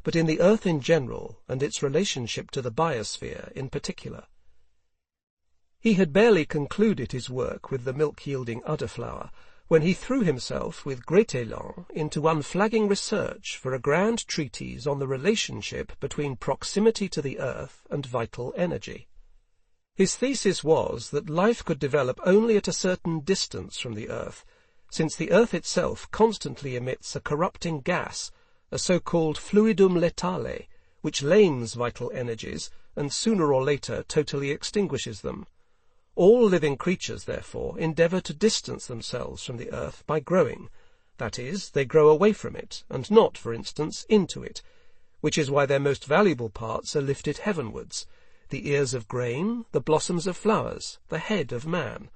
but in the earth in general and its relationship to the biosphere in particular. He had barely concluded his work with the milk-yielding udder flower when he threw himself with great élan into unflagging research for a grand treatise on the relationship between proximity to the earth and vital energy. His thesis was that life could develop only at a certain distance from the earth, since the earth itself constantly emits a corrupting gas, a so-called fluidum letale, which lames vital energies and sooner or later totally extinguishes them. All living creatures, therefore, endeavour to distance themselves from the earth by growing. That is, they grow away from it, and not, for instance, into it, which is why their most valuable parts are lifted heavenwards, the ears of grain, the blossoms of flowers, the head of man.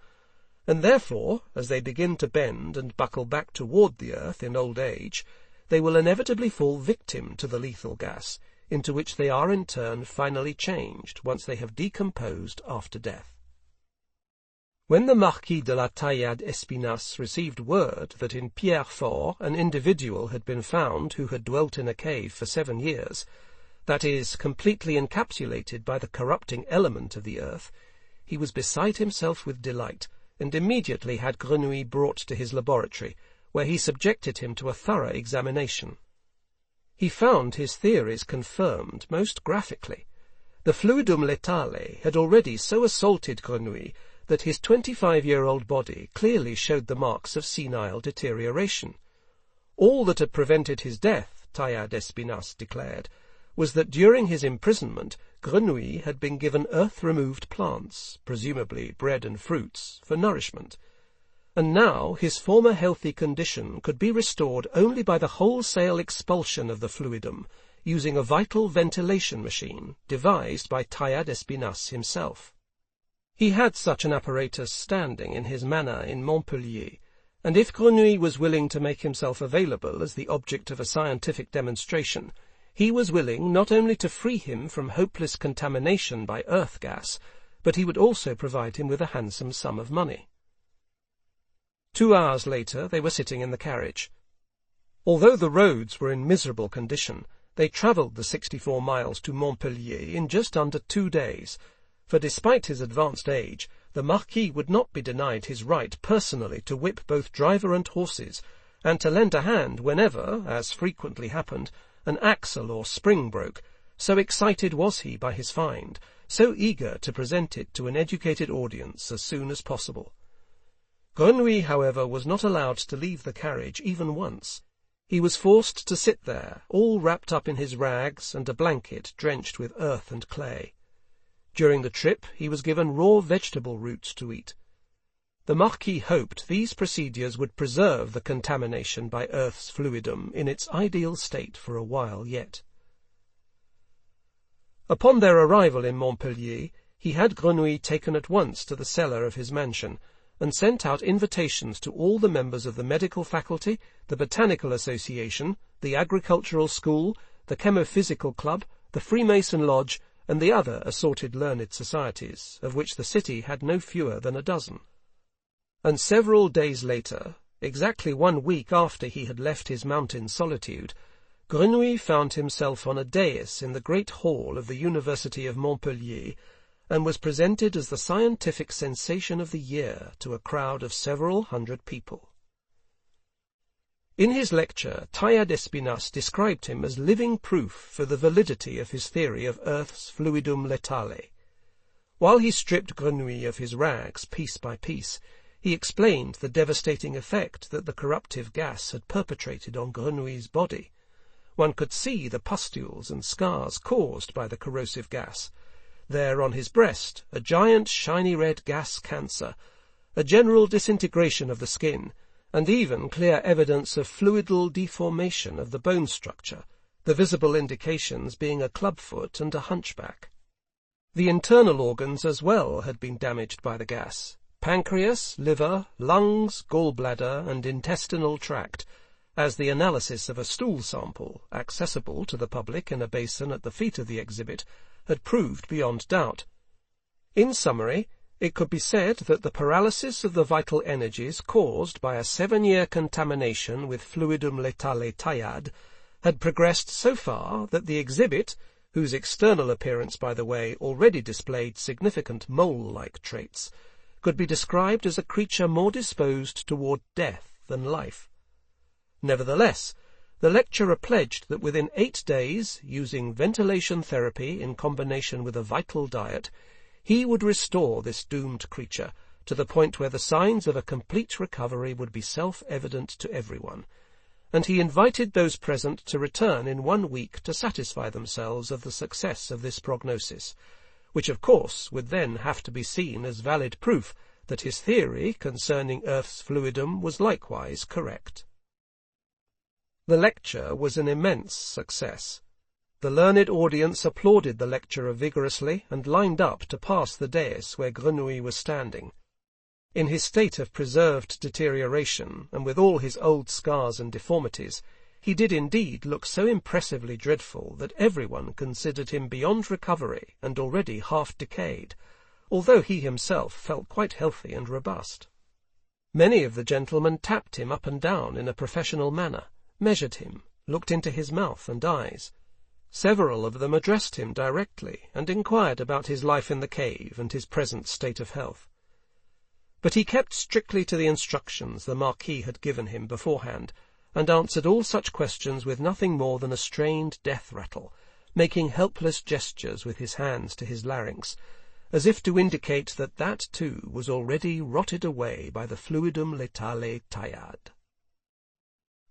And therefore, as they begin to bend and buckle back toward the earth in old age, they will inevitably fall victim to the lethal gas, into which they are in turn finally changed once they have decomposed after death. When the Marquis de la Taillade-Espinasse received word that in Pierrefort an individual had been found who had dwelt in a cave for 7 years, that is, completely encapsulated by the corrupting element of the earth, he was beside himself with delight, and immediately had Grenouille brought to his laboratory, where he subjected him to a thorough examination. He found his theories confirmed most graphically. The fluidum letale had already so assaulted Grenouille that his 25-year-old body clearly showed the marks of senile deterioration. All that had prevented his death, Taillade-Espinasse declared, was that during his imprisonment Grenouille had been given earth-removed plants, presumably bread and fruits, for nourishment, and now his former healthy condition could be restored only by the wholesale expulsion of the fluidum, using a vital ventilation machine devised by Taillade-Espinasse himself. He had such an apparatus standing in his manor in Montpellier, and if Grenouille was willing to make himself available as the object of a scientific demonstration, he was willing not only to free him from hopeless contamination by earth gas, but he would also provide him with a handsome sum of money. 2 hours later they were sitting in the carriage. Although the roads were in miserable condition, they travelled the 64 miles to Montpellier in just under 2 days, for despite his advanced age, the Marquis would not be denied his right personally to whip both driver and horses, and to lend a hand whenever, as frequently happened, an axle or spring broke, so excited was he by his find, so eager to present it to an educated audience as soon as possible. Grenouille, however, was not allowed to leave the carriage even once. He was forced to sit there, all wrapped up in his rags and a blanket drenched with earth and clay. During the trip he was given raw vegetable roots to eat. The Marquis hoped these procedures would preserve the contamination by earth's fluidum in its ideal state for a while yet. Upon their arrival in Montpellier, he had Grenouille taken at once to the cellar of his mansion, and sent out invitations to all the members of the medical faculty, the botanical association, the agricultural school, the chemophysical club, the Freemason lodge, and the other assorted learned societies, of which the city had no fewer than 12. And several days later, exactly 1 week after he had left his mountain solitude, Grenouille found himself on a dais in the great hall of the University of Montpellier, and was presented as the scientific sensation of the year to a crowd of several hundred people. In his lecture, Taillade-Espinasse described him as living proof for the validity of his theory of Earth's fluidum letale. While he stripped Grenouille of his rags piece by piece, he explained the devastating effect that the corruptive gas had perpetrated on Grenouille's body. One could see the pustules and scars caused by the corrosive gas. There on his breast, a giant shiny red gas cancer, a general disintegration of the skin, and even clear evidence of fluidal deformation of the bone structure, the visible indications being a clubfoot and a hunchback. The internal organs as well had been damaged by the gas: pancreas, liver, lungs, gallbladder, and intestinal tract, as the analysis of a stool sample, accessible to the public in a basin at the feet of the exhibit, had proved beyond doubt. In summary, it could be said that the paralysis of the vital energies caused by a 7-year contamination with fluidum letale Taillade had progressed so far that the exhibit, whose external appearance, by the way, already displayed significant mole-like traits, could be described as a creature more disposed toward death than life. Nevertheless, the lecturer pledged that within 8 days, using ventilation therapy in combination with a vital diet, he would restore this doomed creature to the point where the signs of a complete recovery would be self-evident to everyone, and he invited those present to return in 1 week to satisfy themselves of the success of this prognosis, which of course would then have to be seen as valid proof that his theory concerning Earth's fluidum was likewise correct. The lecture was an immense success. The learned audience applauded the lecturer vigorously and lined up to pass the dais where Grenouille was standing. In his state of preserved deterioration, and with all his old scars and deformities, he did indeed look so impressively dreadful that everyone considered him beyond recovery and already half decayed, although he himself felt quite healthy and robust. Many of the gentlemen tapped him up and down in a professional manner, measured him, looked into his mouth and eyes. Several of them addressed him directly and inquired about his life in the cave and his present state of health. But he kept strictly to the instructions the Marquis had given him beforehand, and answered all such questions with nothing more than a strained death-rattle, making helpless gestures with his hands to his larynx, as if to indicate that that too was already rotted away by the fluidum letale Taillade.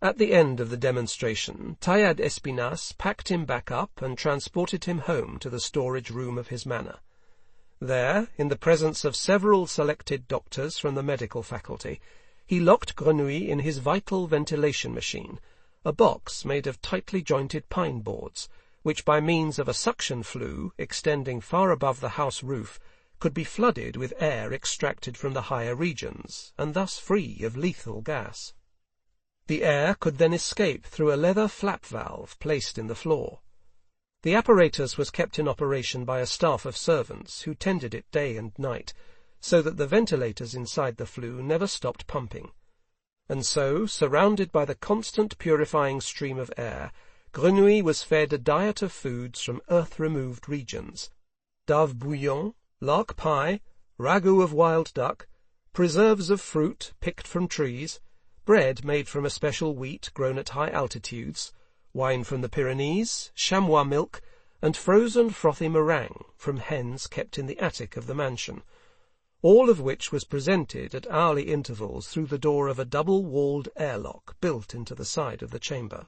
At the end of the demonstration, Taillade Espinasse packed him back up and transported him home to the storage room of his manor. There, in the presence of several selected doctors from the medical faculty, he locked Grenouille in his vital ventilation machine, a box made of tightly jointed pine boards, which by means of a suction flue extending far above the house roof could be flooded with air extracted from the higher regions, and thus free of lethal gas. The air could then escape through a leather flap valve placed in the floor. The apparatus was kept in operation by a staff of servants who tended it day and night, so that the ventilators inside the flue never stopped pumping. And so, surrounded by the constant purifying stream of air, Grenouille was fed a diet of foods from earth-removed regions: dove bouillon, lark pie, ragout of wild duck, preserves of fruit picked from trees, bread made from a special wheat grown at high altitudes, wine from the Pyrenees, chamois milk, and frozen frothy meringue from hens kept in the attic of the mansion, all of which was presented at hourly intervals through the door of a double-walled airlock built into the side of the chamber.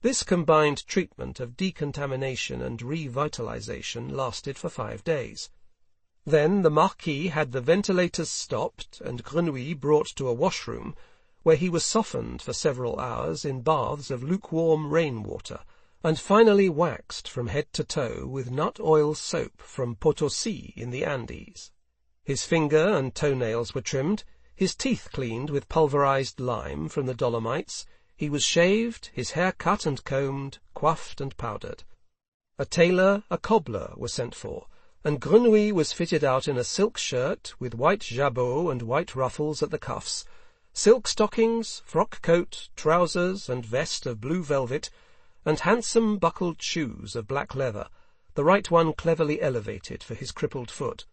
This combined treatment of decontamination and revitalization lasted for 5 days. Then the Marquis had the ventilators stopped and Grenouille brought to a washroom, where he was softened for several hours in baths of lukewarm rain-water, and finally waxed from head to toe with nut-oil soap from Potosi in the Andes. His finger and toenails were trimmed, his teeth cleaned with pulverized lime from the Dolomites, he was shaved, his hair cut and combed, coiffed and powdered. A tailor, a cobbler, were sent for, and Grenouille was fitted out in a silk shirt with white jabot and white ruffles at the cuffs, silk stockings, frock coat, trousers, and vest of blue velvet, and handsome buckled shoes of black leather, the right one cleverly elevated for his crippled foot.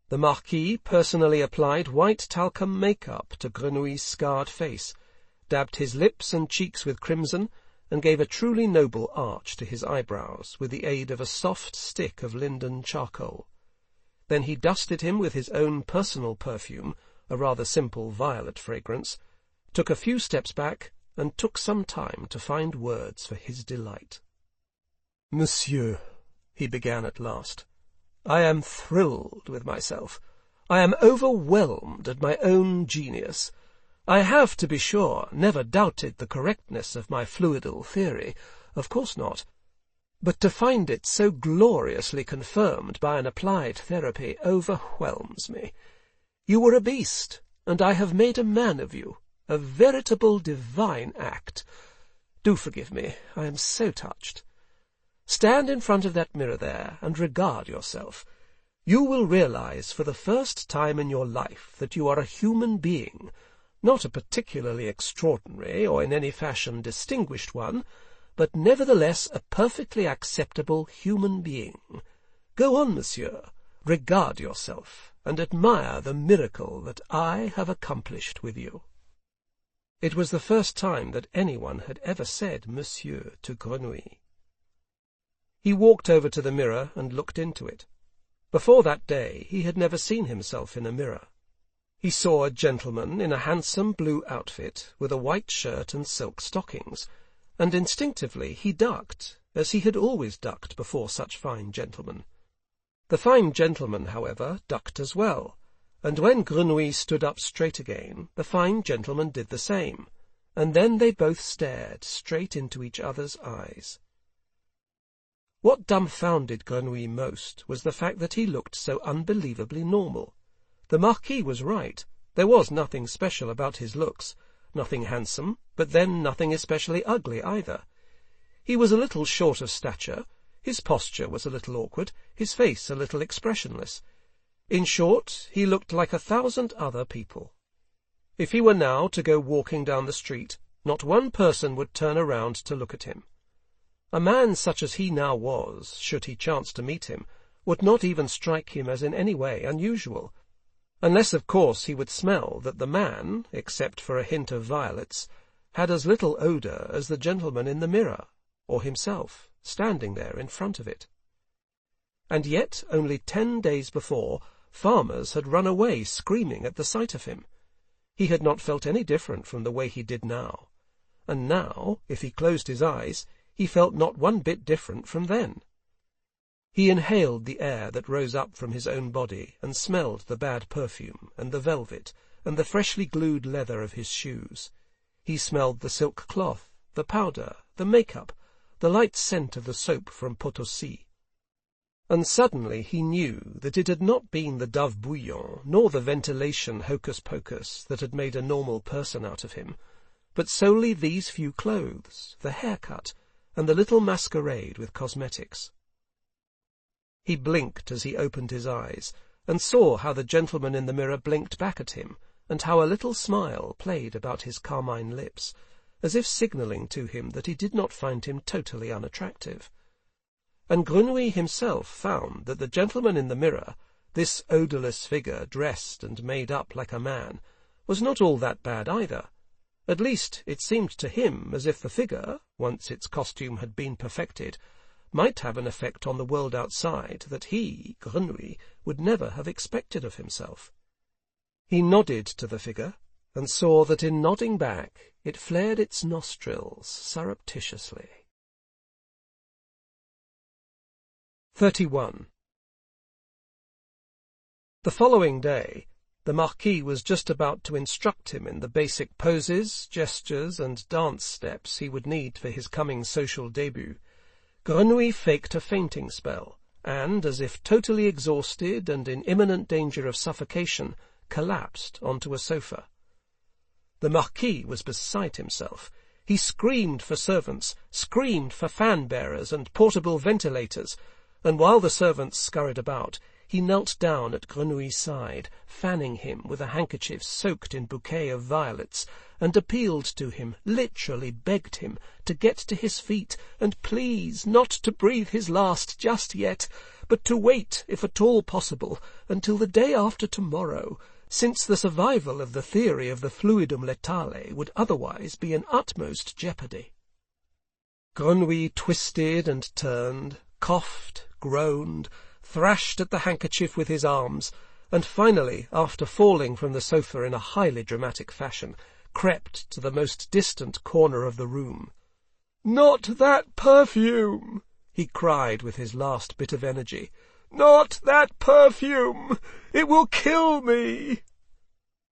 The Marquis personally applied white talcum make-up to Grenouille's scarred face, dabbed his lips and cheeks with crimson, and gave a truly noble arch to his eyebrows with the aid of a soft stick of linden charcoal. Then he dusted him with his own personal perfume, a rather simple violet fragrance, took a few steps back, and took some time to find words for his delight. "Monsieur," he began at last, "I am thrilled with myself. I am overwhelmed at my own genius. I have, to be sure, never doubted the correctness of my fluidal theory, of course not, but to find it so gloriously confirmed by an applied therapy overwhelms me. You were a beast, and I have made a man of you, a veritable divine act. Do forgive me, I am so touched. Stand in front of that mirror there and regard yourself. You will realize for the first time in your life that you are a human being, not a particularly extraordinary or in any fashion distinguished one, but nevertheless a perfectly acceptable human being. Go on, monsieur, regard yourself, and admire the miracle that I have accomplished with you." It was the first time that anyone had ever said monsieur to Grenouille. He walked over to the mirror and looked into it. Before that day he had never seen himself in a mirror. He saw a gentleman in a handsome blue outfit, with a white shirt and silk stockings, and instinctively he ducked, as he had always ducked before such fine gentlemen. The fine gentleman, however, ducked as well, and when Grenouille stood up straight again, the fine gentleman did the same, and then they both stared straight into each other's eyes. What dumbfounded Grenouille most was the fact that he looked so unbelievably normal. The Marquis was right. There was nothing special about his looks, nothing handsome, but then nothing especially ugly either. He was a little short of stature, his posture was a little awkward, his face a little expressionless. In short, he looked like 1,000 other people. If he were now to go walking down the street, not one person would turn around to look at him. A man such as he now was, should he chance to meet him, would not even strike him as in any way unusual, unless of course he would smell that the man, except for a hint of violets, had as little odour as the gentleman in the mirror, or himself, standing there in front of it. And yet, only 10 days before, farmers had run away screaming at the sight of him. He had not felt any different from the way he did now, and now, if he closed his eyes, he felt not one bit different from then. He inhaled the air that rose up from his own body, and smelled the bad perfume, and the velvet, and the freshly glued leather of his shoes. He smelled the silk cloth, the powder, the make-up, the light scent of the soap from Potosi. And suddenly he knew that it had not been the Dove bouillon, nor the ventilation hocus-pocus that had made a normal person out of him, but solely these few clothes, the haircut, and the little masquerade with cosmetics. He blinked as he opened his eyes, and saw how the gentleman in the mirror blinked back at him, and how a little smile played about his carmine lips, as if signalling to him that he did not find him totally unattractive. And Grenouille himself found that the gentleman in the mirror, this odourless figure dressed and made up like a man, was not all that bad either. At least it seemed to him as if the figure, once its costume had been perfected, might have an effect on the world outside that he, Grenouille, would never have expected of himself. He nodded to the figure, and saw that in nodding back it flared its nostrils surreptitiously. 31. The following day, the Marquis was just about to instruct him in the basic poses, gestures, and dance steps he would need for his coming social début. Grenouille faked a fainting spell, and, as if totally exhausted and in imminent danger of suffocation, collapsed onto a sofa. The Marquis was beside himself. He screamed for servants, screamed for fan-bearers and portable ventilators, and while the servants scurried about, he knelt down at Grenouille's side, fanning him with a handkerchief soaked in bouquet of violets, and appealed to him, literally begged him, to get to his feet, and please not to breathe his last just yet, but to wait, if at all possible, until the day after tomorrow, since the survival of the theory of the fluidum letale would otherwise be in utmost jeopardy. Grenouille twisted and turned, coughed, groaned, thrashed at the handkerchief with his arms, and finally, after falling from the sofa in a highly dramatic fashion, crept to the most distant corner of the room. "Not that perfume!" he cried with his last bit of energy. "Not that perfume! It will kill me!"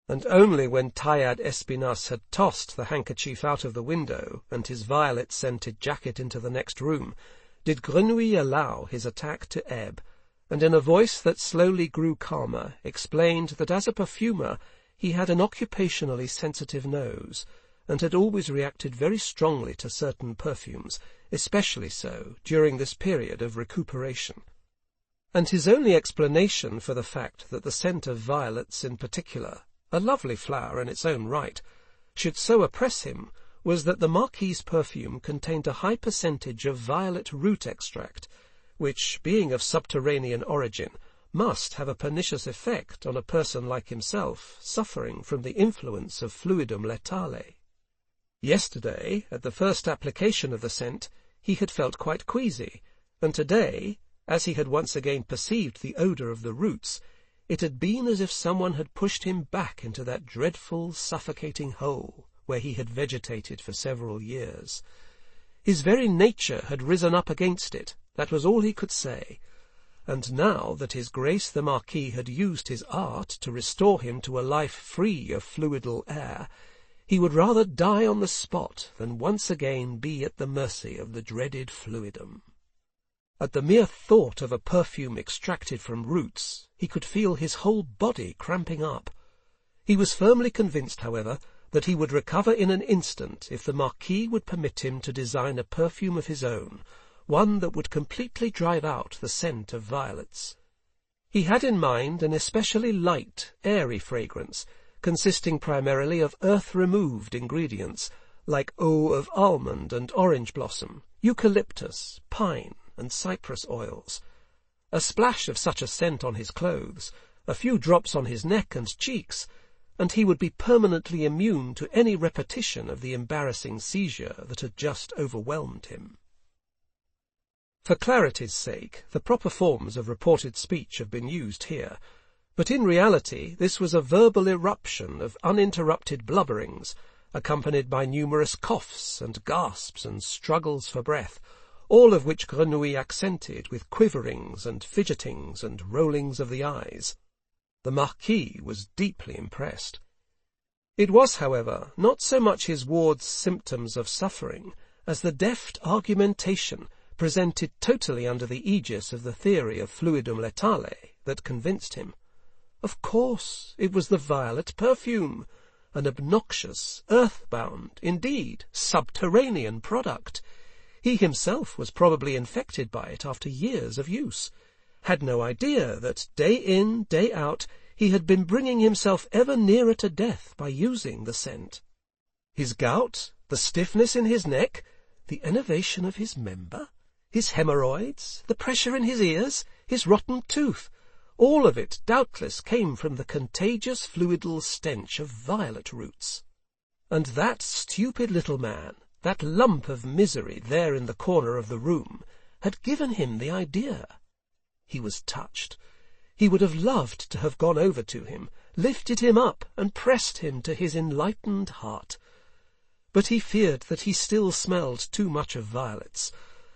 And only when Taillade Espinasse had tossed the handkerchief out of the window and his violet-scented jacket into the next room did Grenouille allow his attack to ebb, and in a voice that slowly grew calmer explained that as a perfumer he had an occupationally sensitive nose, and had always reacted very strongly to certain perfumes, especially so during this period of recuperation. And his only explanation for the fact that the scent of violets in particular, a lovely flower in its own right, should so oppress him was that the Marquis's perfume contained a high percentage of violet root extract, which, being of subterranean origin, must have a pernicious effect on a person like himself, suffering from the influence of fluidum letale. Yesterday, at the first application of the scent, he had felt quite queasy, and today, as he had once again perceived the odour of the roots, it had been as if someone had pushed him back into that dreadful, suffocating hole where he had vegetated for several years. His very nature had risen up against it, that was all he could say, and now that his Grace the Marquis had used his art to restore him to a life free of fluidal air, he would rather die on the spot than once again be at the mercy of the dreaded fluidum. At the mere thought of a perfume extracted from roots, he could feel his whole body cramping up. He was firmly convinced, however, that he would recover in an instant if the Marquis would permit him to design a perfume of his own, one that would completely drive out the scent of violets. He had in mind an especially light, airy fragrance, consisting primarily of earth-removed ingredients, like eau of almond and orange blossom, eucalyptus, pine, and cypress oils. A splash of such a scent on his clothes, a few drops on his neck and cheeks, and he would be permanently immune to any repetition of the embarrassing seizure that had just overwhelmed him. For clarity's sake, the proper forms of reported speech have been used here, but in reality this was a verbal eruption of uninterrupted blubberings, accompanied by numerous coughs and gasps and struggles for breath, all of which Grenouille accented with quiverings and fidgetings and rollings of the eyes. The Marquis was deeply impressed. It was, however, not so much his ward's symptoms of suffering as the deft argumentation presented totally under the aegis of the theory of fluidum letale that convinced him. Of course, it was the violet perfume, an obnoxious, earthbound, indeed, subterranean product. He himself was probably infected by it after years of use, had no idea that day in, day out, he had been bringing himself ever nearer to death by using the scent. His gout, the stiffness in his neck, the enervation of his member, his hemorrhoids, the pressure in his ears, his rotten tooth, all of it doubtless came from the contagious fluidal stench of violet roots. And that stupid little man, that lump of misery there in the corner of the room, had given him the idea. He was touched. He would have loved to have gone over to him, lifted him up, and pressed him to his enlightened heart. But he feared that he still smelled too much of violets,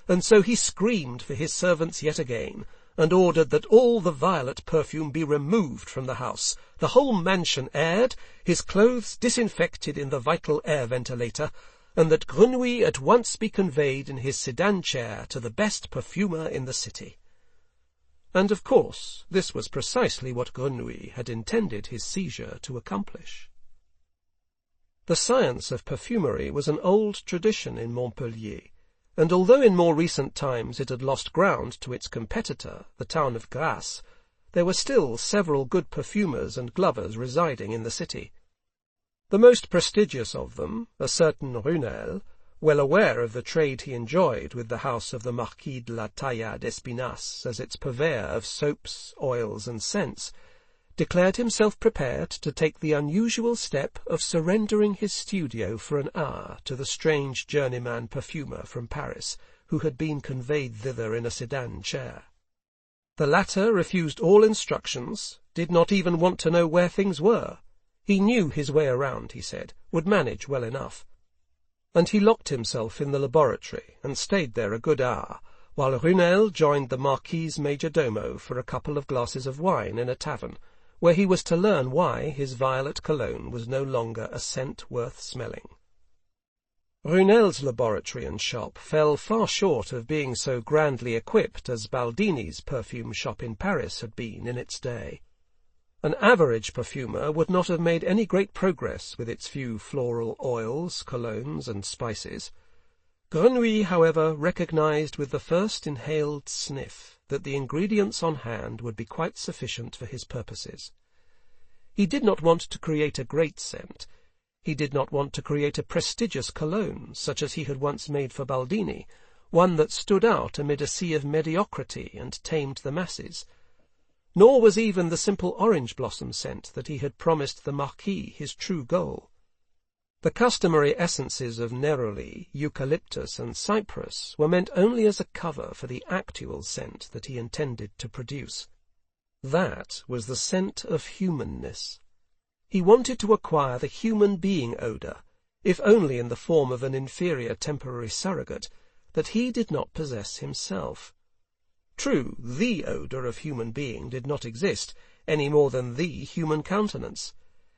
and so he screamed for his servants yet again, and ordered that all the violet perfume be removed from the house, the whole mansion aired, his clothes disinfected in the vital air ventilator, and that Grenouille at once be conveyed in his sedan chair to the best perfumer in the city. And of course this was precisely what Grenouille had intended his seizure to accomplish. The science of perfumery was an old tradition in Montpellier, and although in more recent times it had lost ground to its competitor, the town of Grasse, there were still several good perfumers and glovers residing in the city. The most prestigious of them, a certain Runel, well aware of the trade he enjoyed with the house of the Marquis de la Taille d'Espinasse as its purveyor of soaps, oils, and scents, declared himself prepared to take the unusual step of surrendering his studio for an hour to the strange journeyman perfumer from Paris, who had been conveyed thither in a sedan chair. The latter refused all instructions, did not even want to know where things were. He knew his way around, he said, would manage well enough. And he locked himself in the laboratory and stayed there a good hour, while Runel joined the Marquis's major domo for a couple of glasses of wine in a tavern, where he was to learn why his violet cologne was no longer a scent worth smelling. Runel's laboratory and shop fell far short of being so grandly equipped as Baldini's perfume shop in Paris had been in its day. An average perfumer would not have made any great progress with its few floral oils, colognes, and spices. Grenouille, however, recognized with the first inhaled sniff that the ingredients on hand would be quite sufficient for his purposes. He did not want to create a great scent. He did not want to create a prestigious cologne, such as he had once made for Baldini, one that stood out amid a sea of mediocrity and tamed the masses. Nor was even the simple orange blossom scent that he had promised the Marquis his true goal. The customary essences of neroli, eucalyptus, and cypress were meant only as a cover for the actual scent that he intended to produce. That was the scent of humanness. He wanted to acquire the human being odour, if only in the form of an inferior temporary surrogate, that he did not possess himself. True, the odour of human being did not exist, any more than the human countenance.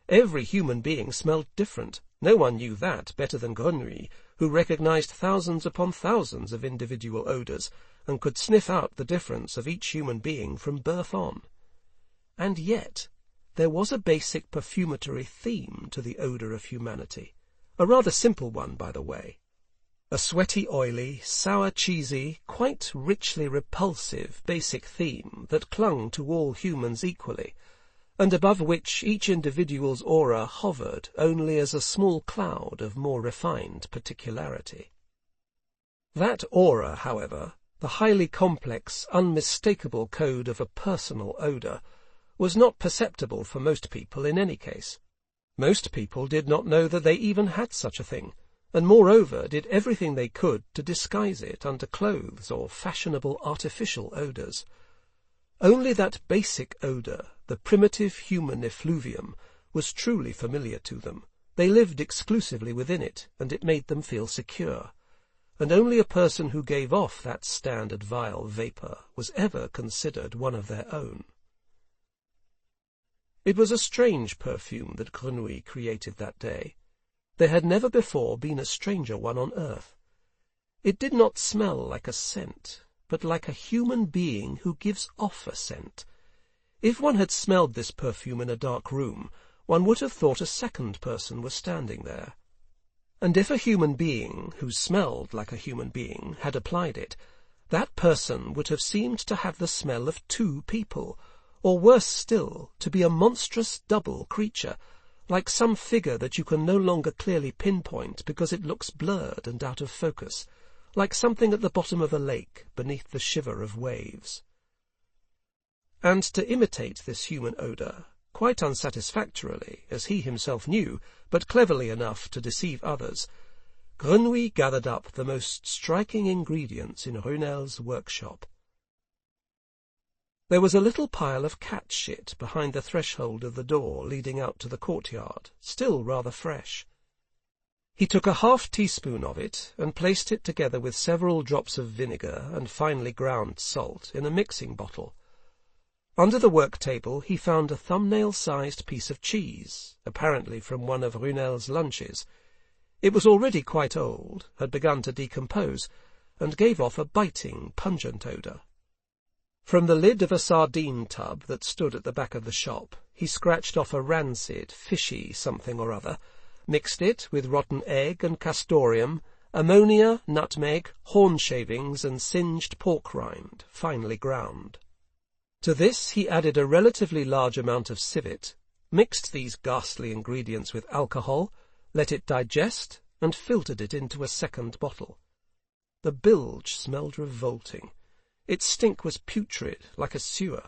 Every human being smelled different. No one knew that better than Grenouille, who recognized thousands upon thousands of individual odours, and could sniff out the difference of each human being from birth on. And yet there was a basic perfumatory theme to the odour of humanity, a rather simple one, by the way. A sweaty, oily, sour, cheesy, quite richly repulsive basic theme that clung to all humans equally, and above which each individual's aura hovered only as a small cloud of more refined particularity. That aura, however, the highly complex, unmistakable code of a personal odour, was not perceptible for most people in any case. Most people did not know that they even had such a thing, and moreover did everything they could to disguise it under clothes or fashionable artificial odours. Only that basic odour, the primitive human effluvium, was truly familiar to them. They lived exclusively within it, and it made them feel secure. And only a person who gave off that standard vile vapour was ever considered one of their own. It was a strange perfume that Grenouille created that day. There had never before been a stranger one on earth. It did not smell like a scent, but like a human being who gives off a scent. If one had smelled this perfume in a dark room, one would have thought a second person was standing there. And if a human being, who smelled like a human being, had applied it, that person would have seemed to have the smell of two people, or worse still, to be a monstrous double creature, like some figure that you can no longer clearly pinpoint because it looks blurred and out of focus, like something at the bottom of a lake beneath the shiver of waves. And to imitate this human odour, quite unsatisfactorily, as he himself knew, but cleverly enough to deceive others, Grenouille gathered up the most striking ingredients in Runel's workshop. There was a little pile of cat shit behind the threshold of the door leading out to the courtyard, still rather fresh. He took a half-teaspoon of it and placed it together with several drops of vinegar and finely ground salt in a mixing bottle. Under the work-table he found a thumbnail-sized piece of cheese, apparently from one of Runel's lunches. It was already quite old, had begun to decompose, and gave off a biting, pungent odour. From the lid of a sardine tub that stood at the back of the shop, he scratched off a rancid, fishy something or other, mixed it with rotten egg and castoreum, ammonia, nutmeg, horn shavings, and singed pork rind, finely ground. To this he added a relatively large amount of civet, mixed these ghastly ingredients with alcohol, let it digest, and filtered it into a second bottle. The bilge smelled revolting. Its stink was putrid, like a sewer,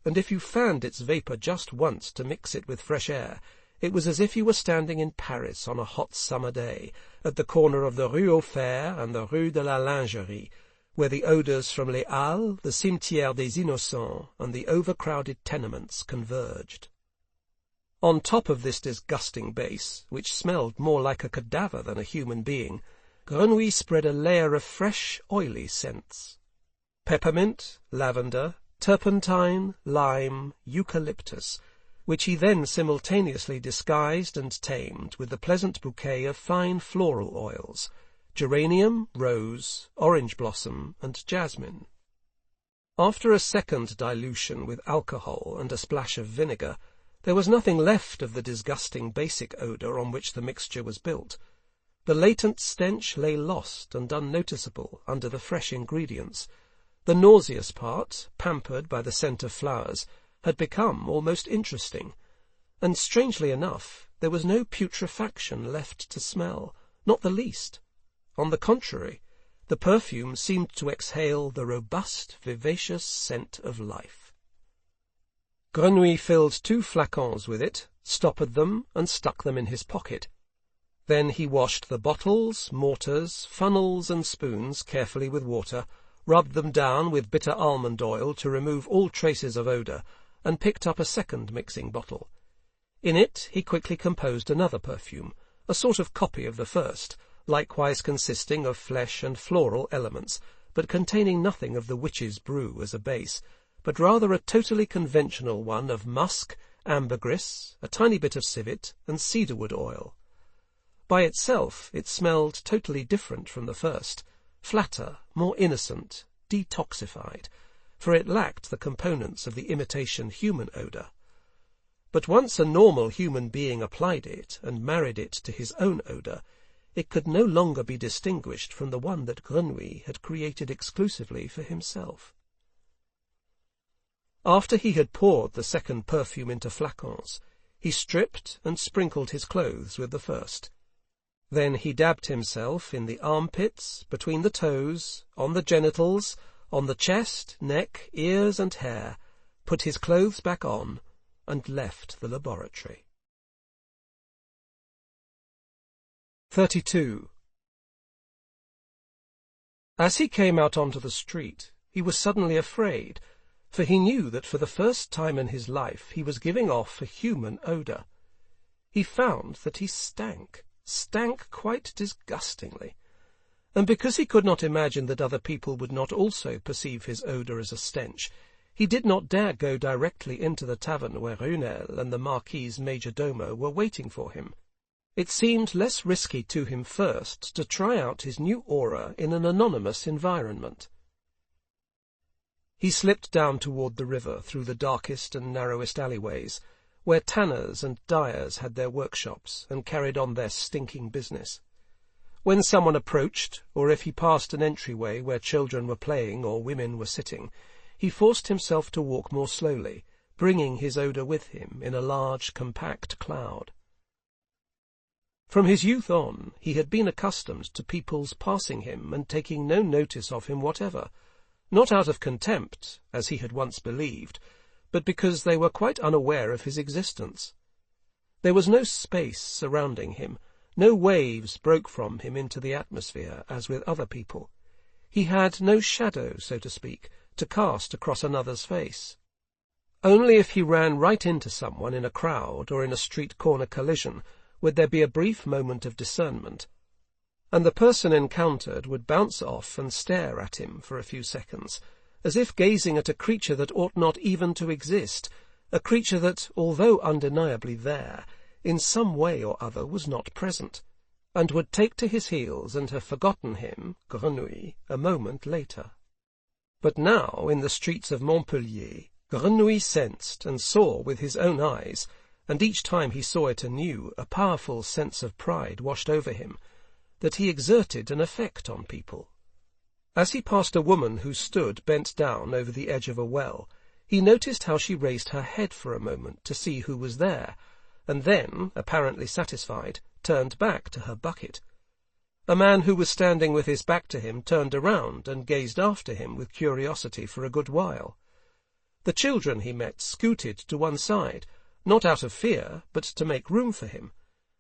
and if you fanned its vapour just once to mix it with fresh air, it was as if you were standing in Paris on a hot summer day, at the corner of the Rue aux Fers and the Rue de la Lingerie, where the odours from Les Halles, the Cimetière des Innocents, and the overcrowded tenements converged. On top of this disgusting base, which smelled more like a cadaver than a human being, Grenouille spread a layer of fresh, oily scents. Peppermint, lavender, turpentine, lime, eucalyptus, which he then simultaneously disguised and tamed with the pleasant bouquet of fine floral oils, geranium, rose, orange blossom, and jasmine. After a second dilution with alcohol and a splash of vinegar, there was nothing left of the disgusting basic odour on which the mixture was built. The latent stench lay lost and unnoticeable under the fresh ingredients. The nauseous part, pampered by the scent of flowers, had become almost interesting, and strangely enough, there was no putrefaction left to smell, not the least. On the contrary, the perfume seemed to exhale the robust, vivacious scent of life. Grenouille filled 2 flacons with it, stoppered them, and stuck them in his pocket. Then he washed the bottles, mortars, funnels, and spoons carefully with water, rubbed them down with bitter almond oil to remove all traces of odour, and picked up a second mixing bottle. In it he quickly composed another perfume, a sort of copy of the first, likewise consisting of flesh and floral elements, but containing nothing of the witch's brew as a base, but rather a totally conventional one of musk, ambergris, a tiny bit of civet, and cedarwood oil. By itself it smelled totally different from the first, flatter, more innocent, detoxified, for it lacked the components of the imitation human odour. But once a normal human being applied it and married it to his own odour, it could no longer be distinguished from the one that Grenouille had created exclusively for himself. After he had poured the second perfume into flacons, he stripped and sprinkled his clothes with the first. Then he dabbed himself in the armpits, between the toes, on the genitals, on the chest, neck, ears, and hair, put his clothes back on, and left the laboratory. 32. As he came out onto the street, he was suddenly afraid, for he knew that for the first time in his life he was giving off a human odour. He found that he stank quite disgustingly, and because he could not imagine that other people would not also perceive his odour as a stench, he did not dare go directly into the tavern where Runel and the Marquis's major domo were waiting for him. It seemed less risky to him first to try out his new aura in an anonymous environment. He slipped down toward the river through the darkest and narrowest alleyways, where tanners and dyers had their workshops and carried on their stinking business. When someone approached, or if he passed an entryway where children were playing or women were sitting, he forced himself to walk more slowly, bringing his odour with him in a large, compact cloud. From his youth on, he had been accustomed to people's passing him and taking no notice of him whatever, not out of contempt, as he had once believed, but because they were quite unaware of his existence. There was no space surrounding him, no waves broke from him into the atmosphere, as with other people. He had no shadow, so to speak, to cast across another's face. Only if he ran right into someone in a crowd or in a street-corner collision would there be a brief moment of discernment, and the person encountered would bounce off and stare at him for a few seconds, as if gazing at a creature that ought not even to exist, a creature that, although undeniably there, in some way or other was not present, and would take to his heels and have forgotten him, Grenouille, a moment later. But now, in the streets of Montpellier, Grenouille sensed and saw with his own eyes, and each time he saw it anew, a powerful sense of pride washed over him, that he exerted an effect on people. As he passed a woman who stood bent down over the edge of a well, he noticed how she raised her head for a moment to see who was there, and then, apparently satisfied, turned back to her bucket. A man who was standing with his back to him turned around and gazed after him with curiosity for a good while. The children he met scooted to one side, not out of fear, but to make room for him,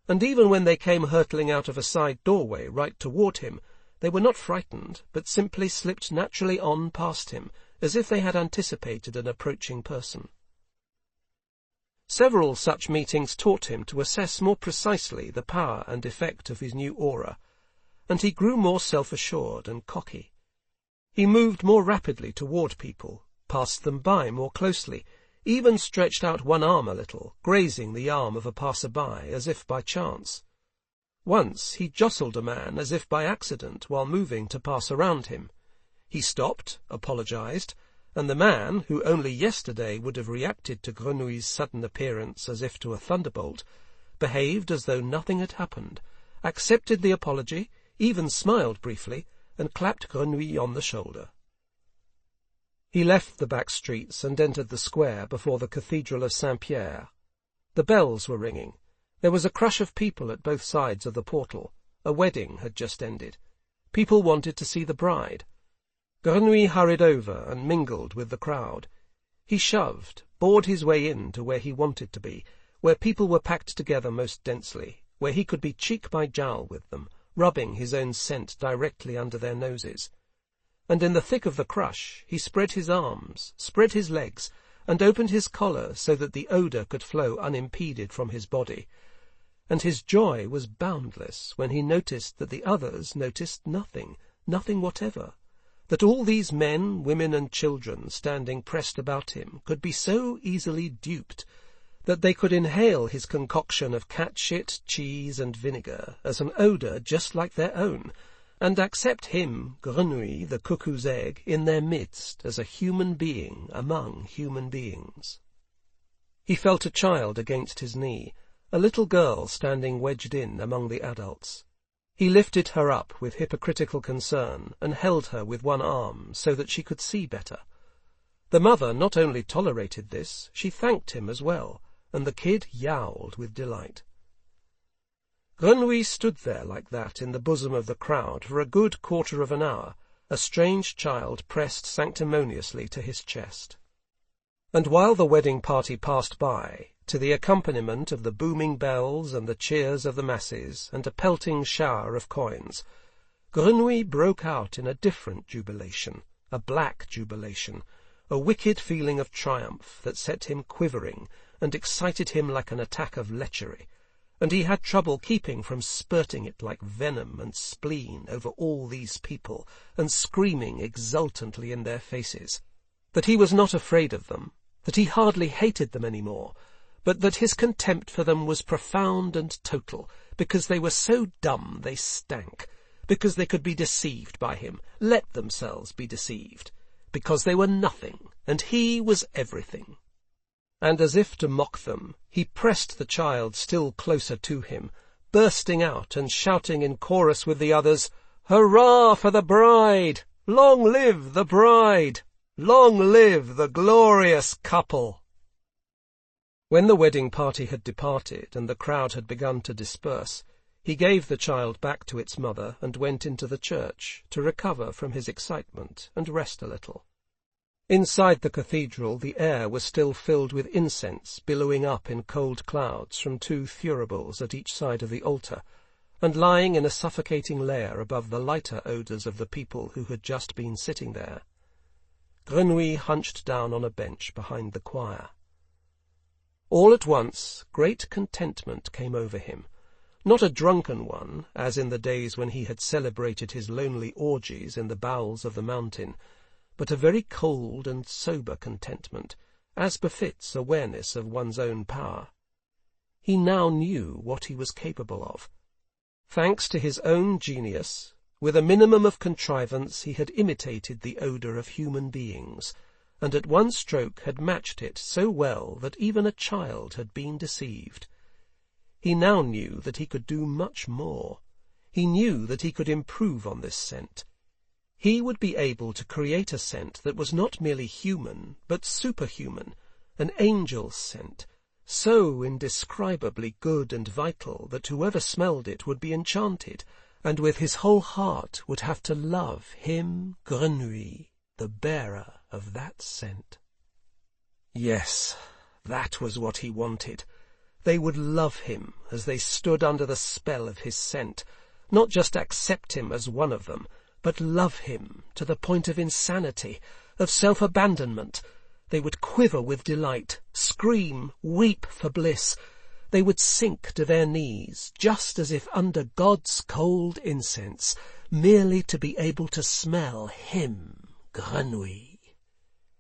and even when they came hurtling out of a side doorway right toward him, they were not frightened, but simply slipped naturally on past him, as if they had anticipated an approaching person. Several such meetings taught him to assess more precisely the power and effect of his new aura, and he grew more self-assured and cocky. He moved more rapidly toward people, passed them by more closely, even stretched out one arm a little, grazing the arm of a passer-by as if by chance. Once he jostled a man as if by accident while moving to pass around him. He stopped, apologized, and the man, who only yesterday would have reacted to Grenouille's sudden appearance as if to a thunderbolt, behaved as though nothing had happened, accepted the apology, even smiled briefly, and clapped Grenouille on the shoulder. He left the back streets and entered the square before the Cathedral of Saint-Pierre. The bells were ringing. There was a crush of people at both sides of the portal. A wedding had just ended. People wanted to see the bride. Grenouille hurried over and mingled with the crowd. He shoved, bored his way in to where he wanted to be, where people were packed together most densely, where he could be cheek by jowl with them, rubbing his own scent directly under their noses. And in the thick of the crush, he spread his arms, spread his legs, and opened his collar so that the odour could flow unimpeded from his body. And his joy was boundless when he noticed that the others noticed nothing, nothing whatever, that all these men, women, and children standing pressed about him could be so easily duped, that they could inhale his concoction of cat-shit, cheese, and vinegar as an odour just like their own, and accept him, Grenouille, the cuckoo's egg, in their midst as a human being among human beings. He felt a child against his knee, a little girl standing wedged in among the adults. He lifted her up with hypocritical concern and held her with one arm so that she could see better. The mother not only tolerated this, she thanked him as well, and the kid yowled with delight. Grenouille stood there like that in the bosom of the crowd for a good quarter of an hour, a strange child pressed sanctimoniously to his chest. And while the wedding party passed by, to the accompaniment of the booming bells and the cheers of the masses and a pelting shower of coins, Grenouille broke out in a different jubilation, a black jubilation, a wicked feeling of triumph that set him quivering and excited him like an attack of lechery, and he had trouble keeping from spurting it like venom and spleen over all these people and screaming exultantly in their faces, that he was not afraid of them, that he hardly hated them any more, but that his contempt for them was profound and total, because they were so dumb they stank, because they could be deceived by him, let themselves be deceived, because they were nothing, and he was everything. And as if to mock them, he pressed the child still closer to him, bursting out and shouting in chorus with the others, "Hurrah for the bride! Long live the bride! Long live the glorious couple!" When the wedding party had departed and the crowd had begun to disperse, he gave the child back to its mother and went into the church to recover from his excitement and rest a little. Inside the cathedral the air was still filled with incense billowing up in cold clouds from 2 thuribles at each side of the altar, and lying in a suffocating layer above the lighter odours of the people who had just been sitting there. Grenouille hunched down on a bench behind the choir. All at once great contentment came over him, not a drunken one, as in the days when he had celebrated his lonely orgies in the bowels of the mountain, but a very cold and sober contentment, as befits awareness of one's own power. He now knew what he was capable of. Thanks to his own genius, with a minimum of contrivance he had imitated the odour of human beings, and at one stroke had matched it so well that even a child had been deceived. He now knew that he could do much more. He knew that he could improve on this scent. He would be able to create a scent that was not merely human, but superhuman, an angel's scent, so indescribably good and vital that whoever smelled it would be enchanted, and with his whole heart would have to love him, Grenouille, the bearer of that scent. Yes, that was what he wanted. They would love him as they stood under the spell of his scent, not just accept him as one of them, but love him to the point of insanity, of self-abandonment. They would quiver with delight, scream, weep for bliss. They would sink to their knees, just as if under God's cold incense, merely to be able to smell him, Grenouille.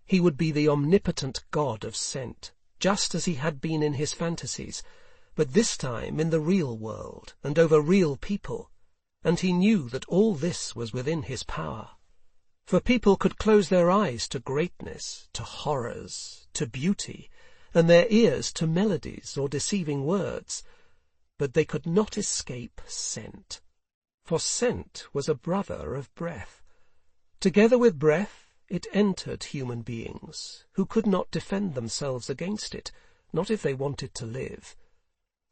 He would be the omnipotent god of scent, just as he had been in his fantasies, but this time in the real world and over real people. And he knew that all this was within his power. For people could close their eyes to greatness, to horrors, to beauty, and their ears to melodies or deceiving words, but they could not escape scent. For scent was a brother of breath. Together with breath it entered human beings, who could not defend themselves against it, not if they wanted to live.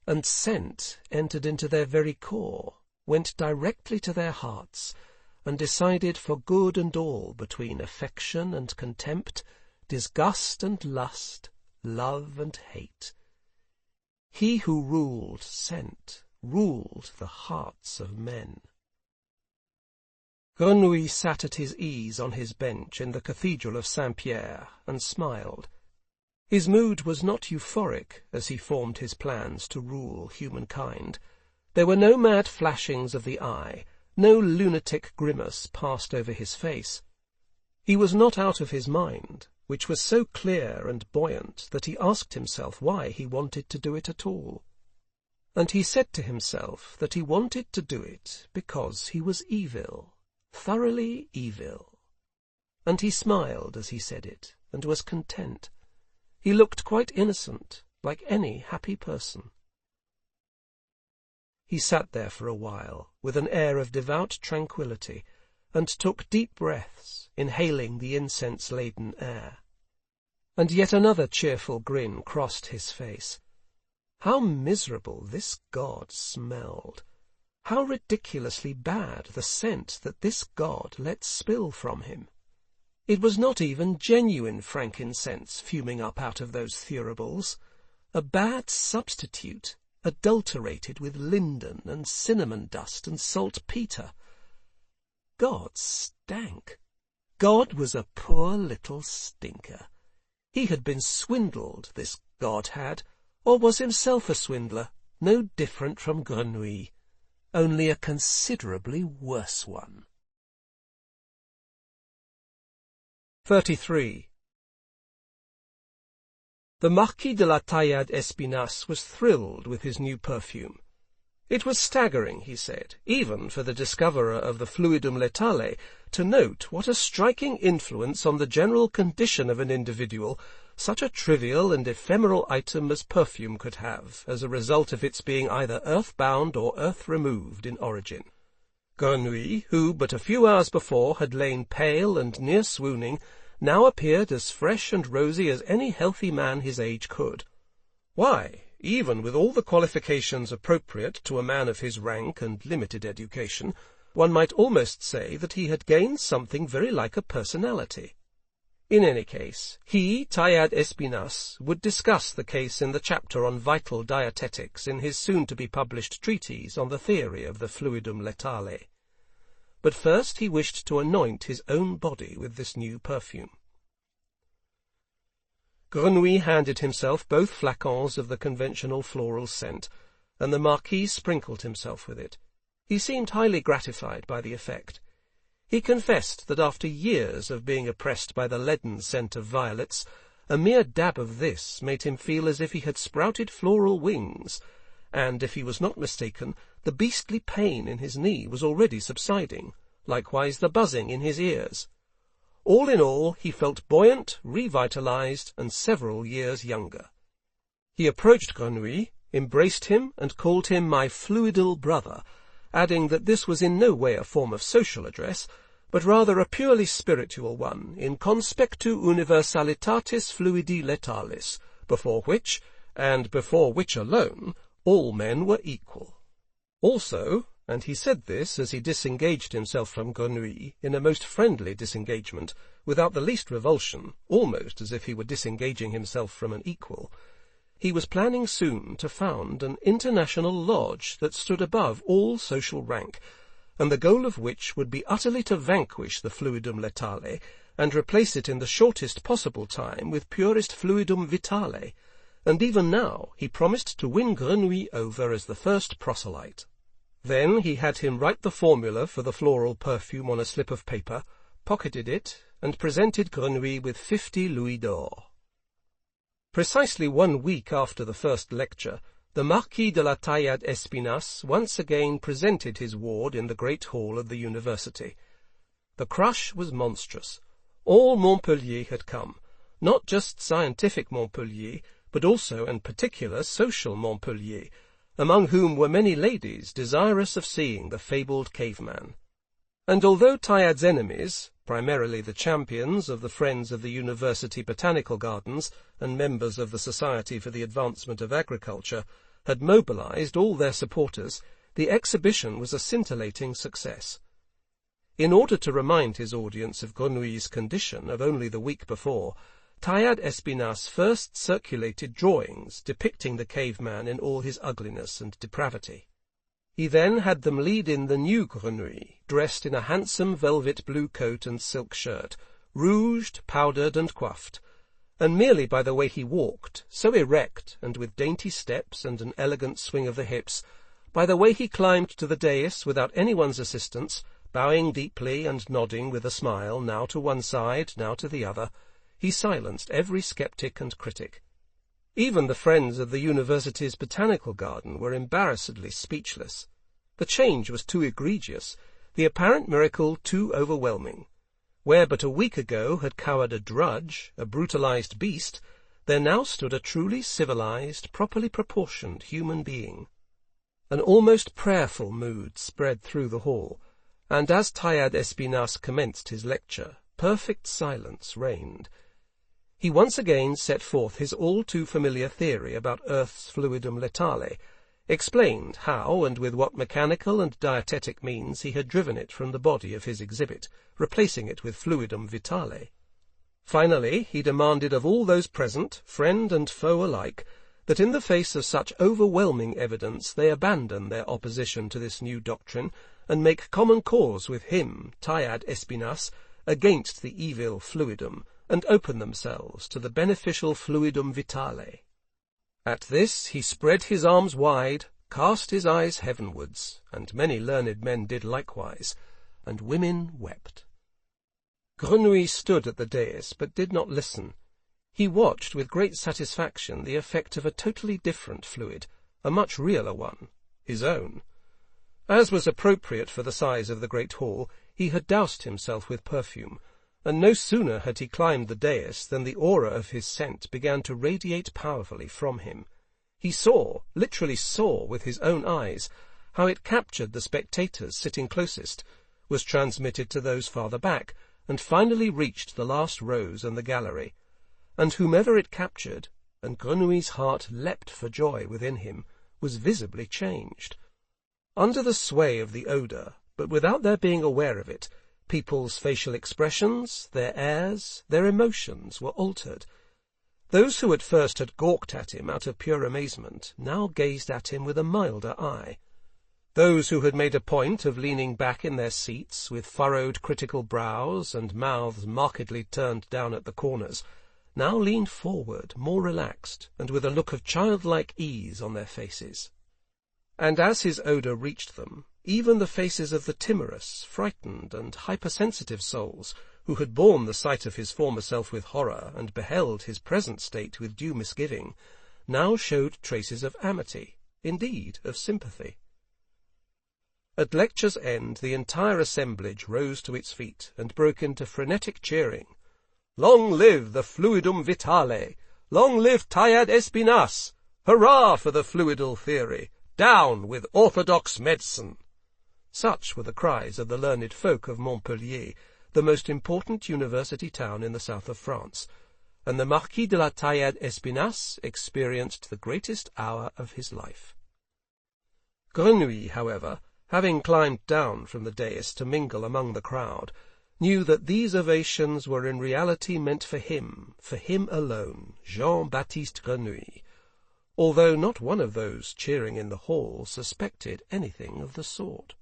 And scent entered into their very core, went directly to their hearts, and decided for good and all between affection and contempt, disgust and lust, love and hate. He who ruled scent ruled the hearts of men. Grenouille sat at his ease on his bench in the Cathedral of Saint-Pierre and smiled. His mood was not euphoric as he formed his plans to rule humankind. There were no mad flashings of the eye, no lunatic grimace passed over his face. He was not out of his mind, which was so clear and buoyant that he asked himself why he wanted to do it at all. And he said to himself that he wanted to do it because he was evil, thoroughly evil. And he smiled as he said it, and was content. He looked quite innocent, like any happy person. He sat there for a while, with an air of devout tranquillity, and took deep breaths, inhaling the incense-laden air. And yet another cheerful grin crossed his face. How miserable this god smelled! How ridiculously bad the scent that this god let spill from him! It was not even genuine frankincense fuming up out of those thuribles. A bad substitute, adulterated with linden and cinnamon dust and saltpetre. God stank. God was a poor little stinker. He had been swindled, this god had, or was himself a swindler, no different from Grenouille, only a considerably worse one. 33. The Marquis de la Taillade Espinasse was thrilled with his new perfume. It was staggering, he said, even for the discoverer of the fluidum letale, to note what a striking influence on the general condition of an individual such a trivial and ephemeral item as perfume could have, as a result of its being either earth-bound or earth-removed in origin. Grenouille, who but a few hours before had lain pale and near swooning, now appeared as fresh and rosy as any healthy man his age could. Why, even with all the qualifications appropriate to a man of his rank and limited education, one might almost say that he had gained something very like a personality. In any case, he, Taillade Espinasse, would discuss the case in the chapter on vital dietetics in his soon-to-be-published treatise on the theory of the fluidum letale. But first he wished to anoint his own body with this new perfume. Grenouille handed himself both flacons of the conventional floral scent, and the Marquis sprinkled himself with it. He seemed highly gratified by the effect. He confessed that after years of being oppressed by the leaden scent of violets, a mere dab of this made him feel as if he had sprouted floral wings, and, if he was not mistaken, the beastly pain in his knee was already subsiding, likewise the buzzing in his ears. All in all, he felt buoyant, revitalized, and several years younger. He approached Grenouille, embraced him, and called him my fluidal brother, adding that this was in no way a form of social address, but rather a purely spiritual one, in conspectu universalitatis fluidi letalis, before which, and before which alone, all men were equal. Also, and he said this as he disengaged himself from Grenouille in a most friendly disengagement, without the least revulsion, almost as if he were disengaging himself from an equal, he was planning soon to found an international lodge that stood above all social rank, and the goal of which would be utterly to vanquish the fluidum letale, and replace it in the shortest possible time with purest fluidum vitale, and even now he promised to win Grenouille over as the first proselyte. Then he had him write the formula for the floral perfume on a slip of paper, pocketed it, and presented Grenouille with 50 louis d'or. Precisely 1 week after the first lecture, the Marquis de la Taillade Espinasse once again presented his ward in the great hall of the university. The crush was monstrous. All Montpellier had come, not just scientific Montpellier, but also and particular social Montpellier, among whom were many ladies desirous of seeing the fabled caveman. And although Taillad's enemies, primarily the champions of the Friends of the University Botanical Gardens and members of the Society for the Advancement of Agriculture, had mobilized all their supporters, the exhibition was a scintillating success. In order to remind his audience of Grenouille's condition of only the week before, Taillad Espinasse first circulated drawings depicting the caveman in all his ugliness and depravity. He then had them lead in the new Grenouille, dressed in a handsome velvet blue coat and silk shirt, rouged, powdered, and coiffed, and merely by the way he walked, so erect and with dainty steps and an elegant swing of the hips, by the way he climbed to the dais without anyone's assistance, bowing deeply and nodding with a smile, now to one side, now to the other, he silenced every sceptic and critic. Even the Friends of the University's Botanical Garden were embarrassedly speechless. The change was too egregious, the apparent miracle too overwhelming. Where but a week ago had cowered a drudge, a brutalized beast, there now stood a truly civilized, properly proportioned human being. An almost prayerful mood spread through the hall, and as Taillad Espinasse commenced his lecture, perfect silence reigned. He once again set forth his all-too-familiar theory about Earth's fluidum letale, explained how and with what mechanical and dietetic means he had driven it from the body of his exhibit, replacing it with fluidum vitale. Finally, he demanded of all those present, friend and foe alike, that in the face of such overwhelming evidence they abandon their opposition to this new doctrine and make common cause with him, Taillad Espinasse, against the evil fluidum, and open themselves to the beneficial fluidum vitale. At this he spread his arms wide, cast his eyes heavenwards, and many learned men did likewise, and women wept. Grenouille stood at the dais, but did not listen. He watched with great satisfaction the effect of a totally different fluid, a much realer one, his own. As was appropriate for the size of the great hall, he had doused himself with perfume, and no sooner had he climbed the dais than the aura of his scent began to radiate powerfully from him. He saw, literally saw with his own eyes, how it captured the spectators sitting closest, was transmitted to those farther back, and finally reached the last rows and the gallery. And whomever it captured, and Grenouille's heart leapt for joy within him, was visibly changed. Under the sway of the odour, but without their being aware of it, people's facial expressions, their airs, their emotions were altered. Those who at first had gawked at him out of pure amazement now gazed at him with a milder eye. Those who had made a point of leaning back in their seats with furrowed critical brows and mouths markedly turned down at the corners now leaned forward, more relaxed, and with a look of childlike ease on their faces. And as his odour reached them, even the faces of the timorous, frightened, and hypersensitive souls, who had borne the sight of his former self with horror and beheld his present state with due misgiving, now showed traces of amity, indeed of sympathy. At lecture's end the entire assemblage rose to its feet and broke into frenetic cheering. "Long live the fluidum vitale! Long live Taillad Espinasse! Hurrah for the fluidal theory! Down with orthodox medicine!" Such were the cries of the learned folk of Montpellier, the most important university town in the south of France, and the Marquis de la Taillad Espinasse experienced the greatest hour of his life. Grenouille, however, having climbed down from the dais to mingle among the crowd, knew that these ovations were in reality meant for him alone, Jean-Baptiste Grenouille, although not one of those cheering in the hall suspected anything of the sort.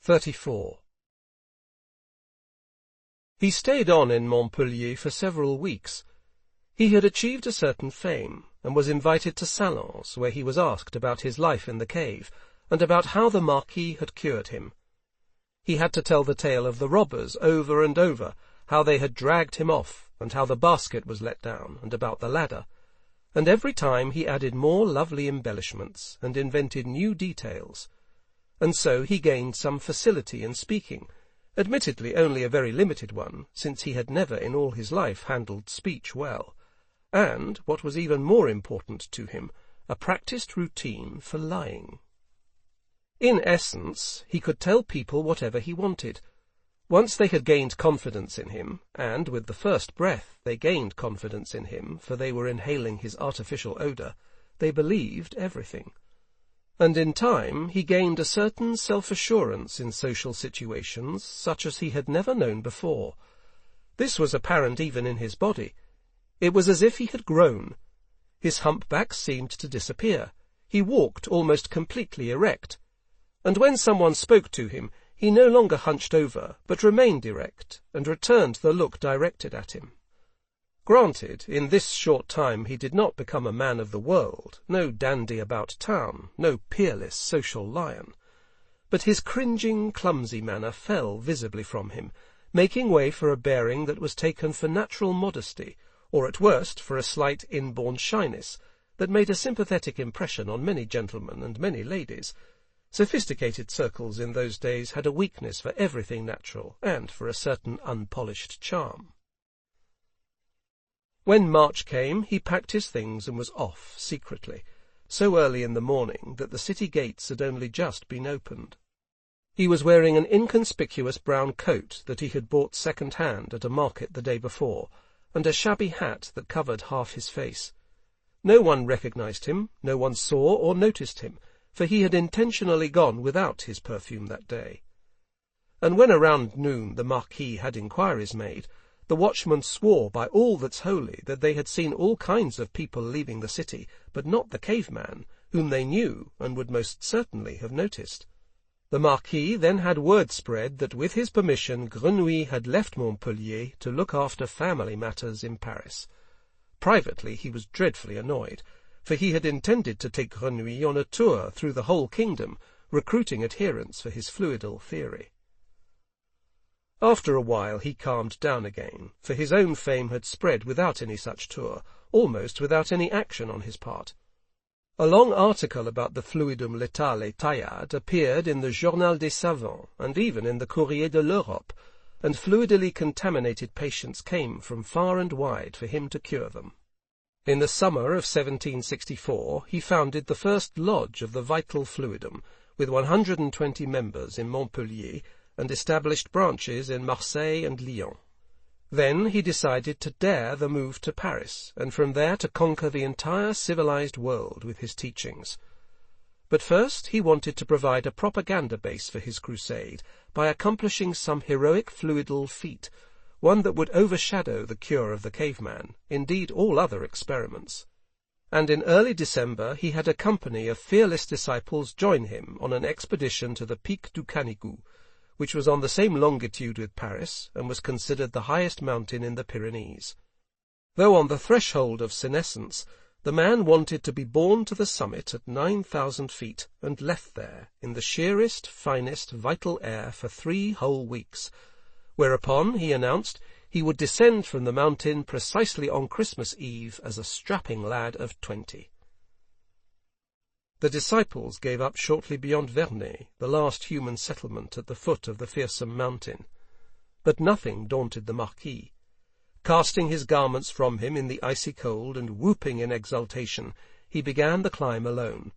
34. He stayed on in Montpellier for several weeks. He had achieved a certain fame, and was invited to salons, where he was asked about his life in the cave, and about how the Marquis had cured him. He had to tell the tale of the robbers over and over, how they had dragged him off, and how the basket was let down, and about the ladder, and every time he added more lovely embellishments, and invented new details, and so he gained some facility in speaking, admittedly only a very limited one, since he had never in all his life handled speech well, and, what was even more important to him, a practised routine for lying. In essence, he could tell people whatever he wanted. Once they had gained confidence in him, and with the first breath they gained confidence in him, for they were inhaling his artificial odour, they believed everything. And in time he gained a certain self-assurance in social situations such as he had never known before. This was apparent even in his body. It was as if he had grown. His humpback seemed to disappear. He walked almost completely erect. And when someone spoke to him, he no longer hunched over, but remained erect, and returned the look directed at him. Granted, in this short time he did not become a man of the world, no dandy about town, no peerless social lion. But his cringing, clumsy manner fell visibly from him, making way for a bearing that was taken for natural modesty, or at worst for a slight inborn shyness, that made a sympathetic impression on many gentlemen and many ladies. Sophisticated circles in those days had a weakness for everything natural, and for a certain unpolished charm. When March came, he packed his things and was off, secretly, so early in the morning that the city gates had only just been opened. He was wearing an inconspicuous brown coat that he had bought second-hand at a market the day before, and a shabby hat that covered half his face. No one recognized him, no one saw or noticed him, for he had intentionally gone without his perfume that day. And when around noon the Marquis had inquiries made, the watchman swore by all that's holy that they had seen all kinds of people leaving the city, but not the caveman, whom they knew and would most certainly have noticed. The Marquis then had word spread that with his permission Grenouille had left Montpellier to look after family matters in Paris. Privately he was dreadfully annoyed, for he had intended to take Grenouille on a tour through the whole kingdom, recruiting adherents for his fluidal theory. After a while he calmed down again, for his own fame had spread without any such tour, almost without any action on his part. A long article about the fluidum letale taillade appeared in the Journal des Savants, and even in the Courrier de l'Europe, and fluidally contaminated patients came from far and wide for him to cure them. In the summer of 1764 he founded the first lodge of the vital fluidum, with 120 members in Montpellier, and established branches in Marseille and Lyon. Then he decided to dare the move to Paris, and from there to conquer the entire civilized world with his teachings. But first he wanted to provide a propaganda base for his crusade by accomplishing some heroic fluidal feat, one that would overshadow the cure of the caveman, indeed all other experiments. And in early December he had a company of fearless disciples join him on an expedition to the Pic du Canigou, which was on the same longitude with Paris, and was considered the highest mountain in the Pyrenees. Though on the threshold of senescence, the man wanted to be borne to the summit at 9,000 feet, and left there, in the sheerest, finest, vital air for 3 whole weeks, whereupon, he announced, he would descend from the mountain precisely on Christmas Eve as a strapping lad of 20. The disciples gave up shortly beyond Vernet, the last human settlement at the foot of the fearsome mountain. But nothing daunted the Marquis. Casting his garments from him in the icy cold and whooping in exultation, he began the climb alone.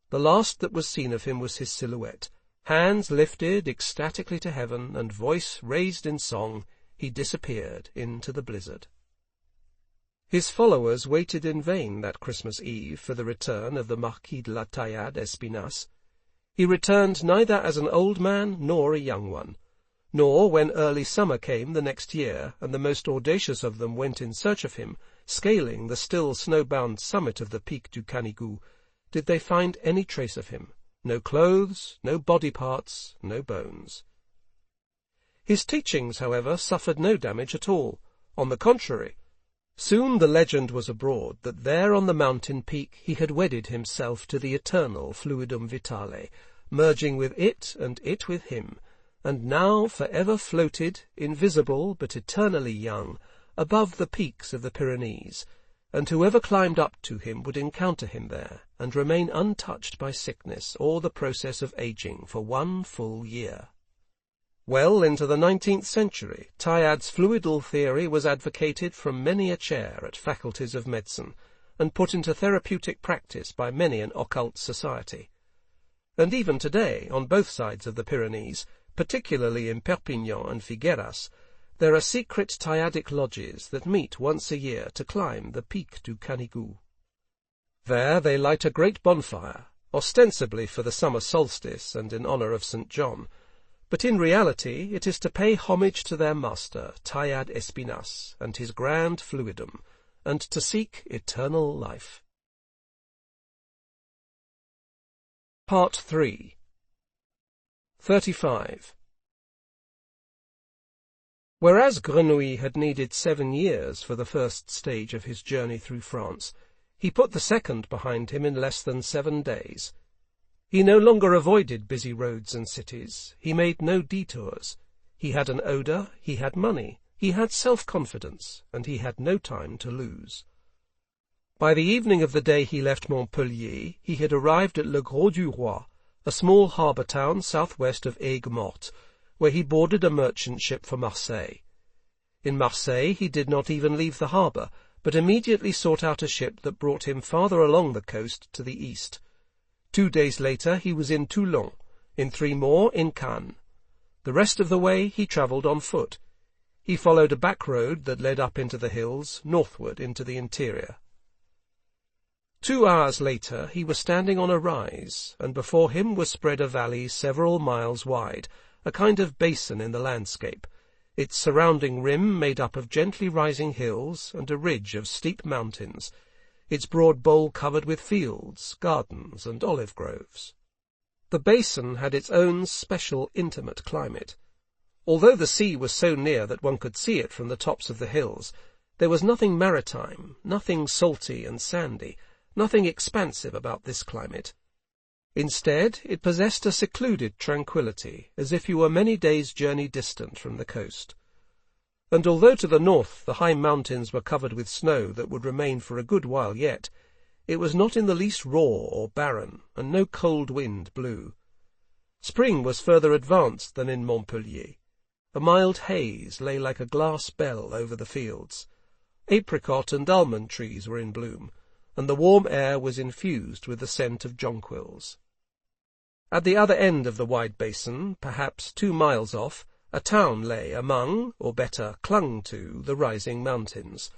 The last that was seen of him was his silhouette. Hands lifted ecstatically to heaven, and voice raised in song, he disappeared into the blizzard. His followers waited in vain that Christmas Eve for the return of the Marquis de la Taillade Espinasse. He returned neither as an old man nor a young one, nor when early summer came the next year, and the most audacious of them went in search of him, scaling the still snow-bound summit of the Pic du Canigou, did they find any trace of him. No clothes, no body parts, no bones. His teachings, however, suffered no damage at all. On the contrary, soon the legend was abroad that there on the mountain peak he had wedded himself to the eternal fluidum vitale, merging with it and it with him, and now forever floated, invisible but eternally young, above the peaks of the Pyrenees, and whoever climbed up to him would encounter him there, and remain untouched by sickness or the process of aging for 1 full year. Well into the 19th century, Taillad's fluidal theory was advocated from many a chair at faculties of medicine, and put into therapeutic practice by many an occult society. And even today, on both sides of the Pyrenees, particularly in Perpignan and Figueras, there are secret Tayadic lodges that meet once a year to climb the Pic du Canigou. There they light a great bonfire, ostensibly for the summer solstice and in honour of St. John, but in reality it is to pay homage to their master, Tayad Espinas, and his grand fluidum, and to seek eternal life. Part 3. 35. Whereas Grenouille had needed 7 years for the first stage of his journey through France, he put the second behind him in less than 7 days. He no longer avoided busy roads and cities. He made no detours. He had an odour, he had money, he had self-confidence, and he had no time to lose. By the evening of the day he left Montpellier, he had arrived at Le Gros du Roi, a small harbour town southwest of Aigues-Mortes, where he boarded a merchant ship for Marseille. In Marseille he did not even leave the harbour, but immediately sought out a ship that brought him farther along the coast to the east. 2 days later he was in Toulon, in 3 more in Cannes. The rest of the way he travelled on foot. He followed a back road that led up into the hills, northward into the interior. 2 hours later he was standing on a rise, and before him was spread a valley several miles wide, a kind of basin in the landscape, its surrounding rim made up of gently rising hills and a ridge of steep mountains, its broad bowl covered with fields, gardens, and olive groves. The basin had its own special intimate climate. Although the sea was so near that one could see it from the tops of the hills, there was nothing maritime, nothing salty and sandy, nothing expansive about this climate. Instead, it possessed a secluded tranquillity, as if you were many days' journey distant from the coast. And although to the north the high mountains were covered with snow that would remain for a good while yet, it was not in the least raw or barren, and no cold wind blew. Spring was further advanced than in Montpellier. A mild haze lay like a glass bell over the fields. Apricot and almond trees were in bloom, and the warm air was infused with the scent of jonquils. At the other end of the wide basin, perhaps 2 miles off, a town lay among, or better, clung to, the rising mountains.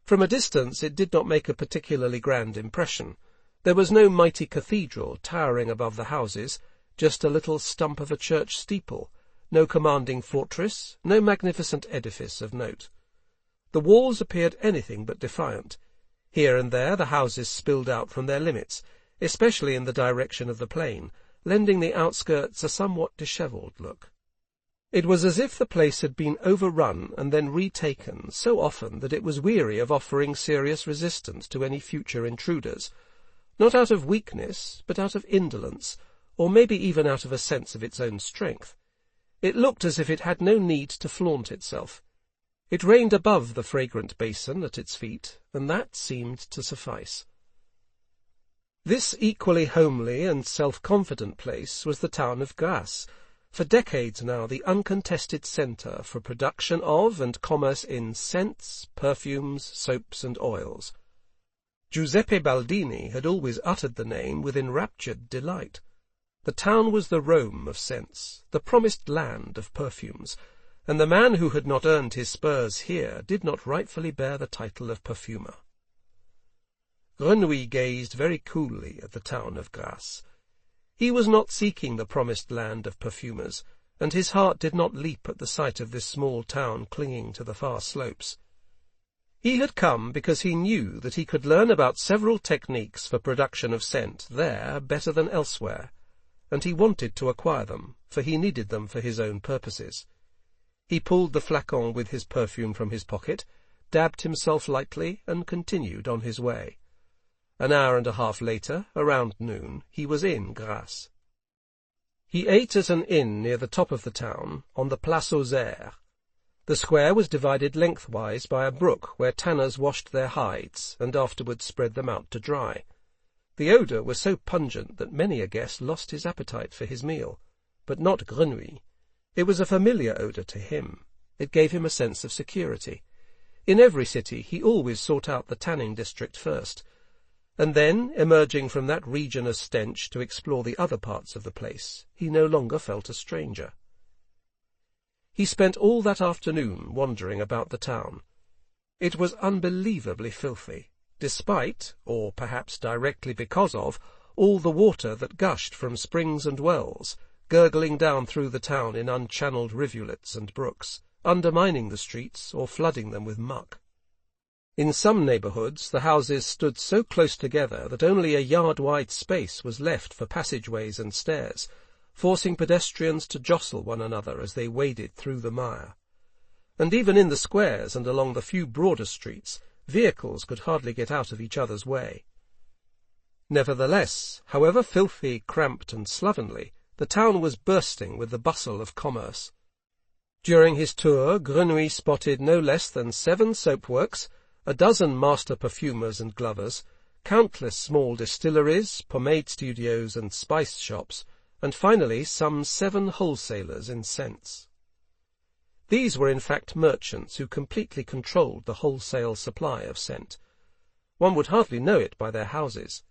From a distance it did not make a particularly grand impression. There was no mighty cathedral towering above the houses, just a little stump of a church steeple, no commanding fortress, no magnificent edifice of note. The walls appeared anything but defiant. Here and there the houses spilled out from their limits, especially in the direction of the plain, lending the outskirts a somewhat dishevelled look. It was as if the place had been overrun and then retaken so often that it was weary of offering serious resistance to any future intruders, not out of weakness, but out of indolence, or maybe even out of a sense of its own strength. It looked as if it had no need to flaunt itself. It reigned above the fragrant basin at its feet, and that seemed to suffice. This equally homely and self-confident place was the town of Grasse, for decades now the uncontested centre for production of and commerce in scents, perfumes, soaps, and oils. Giuseppe Baldini had always uttered the name with enraptured delight. The town was the Rome of scents, the promised land of perfumes, and the man who had not earned his spurs here did not rightfully bear the title of perfumer. Grenouille gazed very coolly at the town of Grasse. He was not seeking the promised land of perfumers, and his heart did not leap at the sight of this small town clinging to the far slopes. He had come because he knew that he could learn about several techniques for production of scent there better than elsewhere, and he wanted to acquire them, for he needed them for his own purposes. He pulled the flacon with his perfume from his pocket, dabbed himself lightly, and continued on his way. An hour and a half later, around noon, he was in Grasse. He ate at an inn near the top of the town, on the Place aux Airs. The square was divided lengthwise by a brook where tanners washed their hides, and afterwards spread them out to dry. The odour was so pungent that many a guest lost his appetite for his meal, but not Grenouille. It was a familiar odour to him. It gave him a sense of security. In every city he always sought out the tanning district first, and then, emerging from that region of stench to explore the other parts of the place, he no longer felt a stranger. He spent all that afternoon wandering about the town. It was unbelievably filthy, despite, or perhaps directly because of, all the water that gushed from springs and wells, gurgling down through the town in unchanneled rivulets and brooks, undermining the streets or flooding them with muck. In some neighbourhoods the houses stood so close together that only a yard-wide space was left for passageways and stairs, forcing pedestrians to jostle one another as they waded through the mire. And even in the squares and along the few broader streets, vehicles could hardly get out of each other's way. Nevertheless, however filthy, cramped and slovenly, the town was bursting with the bustle of commerce. During his tour, Grenouille spotted no less than 7 soap-works, a dozen master perfumers and glovers, countless small distilleries, pomade studios and spice shops, and finally some 7 wholesalers in scents. These were in fact merchants who completely controlled the wholesale supply of scent. One would hardly know it by their houses.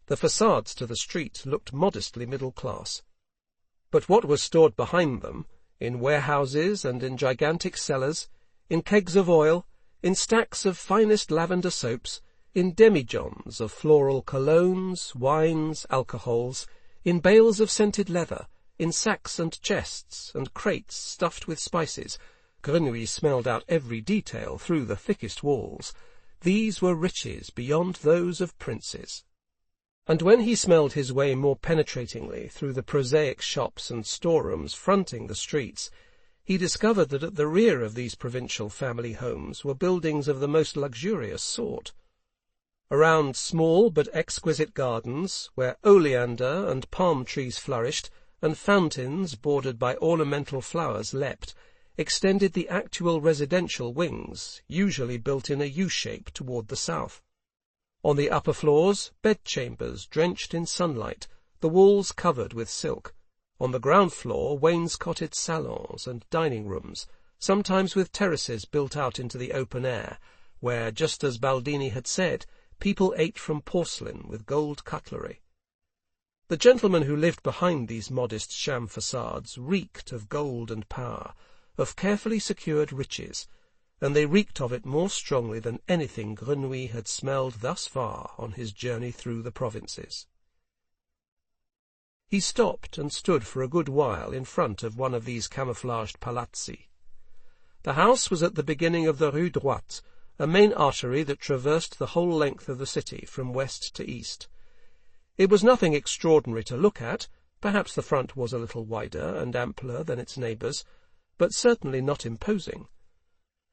The facades to the street looked modestly middle class. But what was stored behind them, in warehouses and in gigantic cellars, in kegs of oil, in stacks of finest lavender soaps, in demijohns of floral colognes, wines, alcohols, in bales of scented leather, in sacks and chests and crates stuffed with spices, Grenouille smelled out every detail through the thickest walls. These were riches beyond those of princes. And when he smelled his way more penetratingly through the prosaic shops and storerooms fronting the streets, he discovered that at the rear of these provincial family homes were buildings of the most luxurious sort. Around small but exquisite gardens, where oleander and palm trees flourished, and fountains bordered by ornamental flowers leapt, extended the actual residential wings, usually built in a U-shape toward the south. On the upper floors, bedchambers drenched in sunlight, the walls covered with silk. On the ground floor, wainscoted salons and dining rooms, sometimes with terraces built out into the open air, where, just as Baldini had said, people ate from porcelain with gold cutlery. The gentlemen who lived behind these modest sham facades reeked of gold and power, of carefully secured riches, and they reeked of it more strongly than anything Grenouille had smelled thus far on his journey through the provinces. He stopped and stood for a good while in front of one of these camouflaged palazzi. The house was at the beginning of the Rue Droite, a main artery that traversed the whole length of the city from west to east. It was nothing extraordinary to look at. Perhaps the front was a little wider and ampler than its neighbours, but certainly not imposing.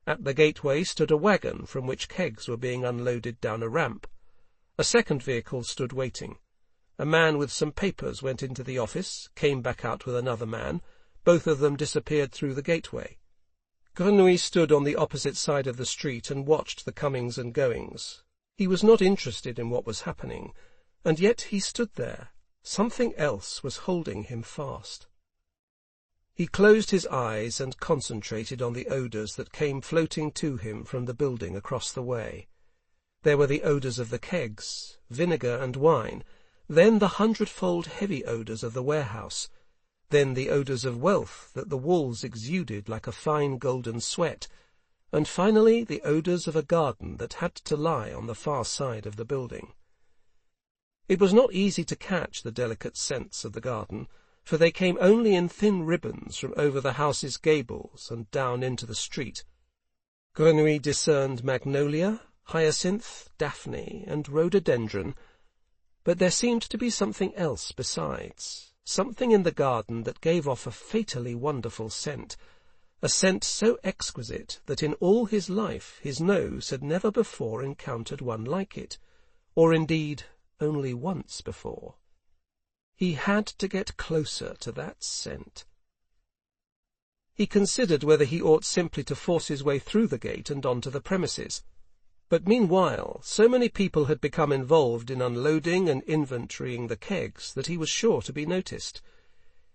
At the gateway stood a wagon from which kegs were being unloaded down a ramp. A second vehicle stood waiting. A man with some papers went into the office, came back out with another man. Both of them disappeared through the gateway. Grenouille stood on the opposite side of the street and watched the comings and goings. He was not interested in what was happening, and yet he stood there. Something else was holding him fast. He closed his eyes and concentrated on the odours that came floating to him from the building across the way. There were the odours of the kegs, vinegar and wine, then the 100-fold heavy odours of the warehouse, then the odours of wealth that the walls exuded like a fine golden sweat, and finally the odours of a garden that had to lie on the far side of the building. It was not easy to catch the delicate scents of the garden, for they came only in thin ribbons from over the house's gables and down into the street. Grenouille discerned magnolia, hyacinth, daphne, and rhododendron, but there seemed to be something else besides, something in the garden that gave off a fatally wonderful scent, a scent so exquisite that in all his life his nose had never before encountered one like it, or indeed only once before. He had to get closer to that scent. He considered whether he ought simply to force his way through the gate and onto the premises. But meanwhile, so many people had become involved in unloading and inventorying the kegs that he was sure to be noticed.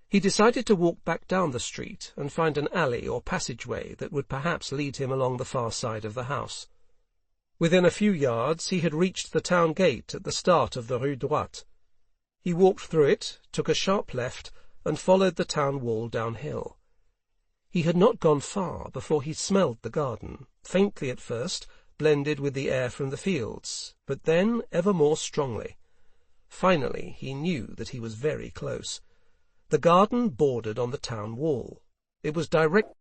He decided to walk back down the street and find an alley or passageway that would perhaps lead him along the far side of the house. Within a few yards he had reached the town gate at the start of the Rue Droite. He walked through it, took a sharp left, and followed the town wall downhill. He had not gone far before he smelled the garden, faintly at first, blended with the air from the fields, but then ever more strongly. Finally he knew that he was very close. The garden bordered on the town wall. It was directly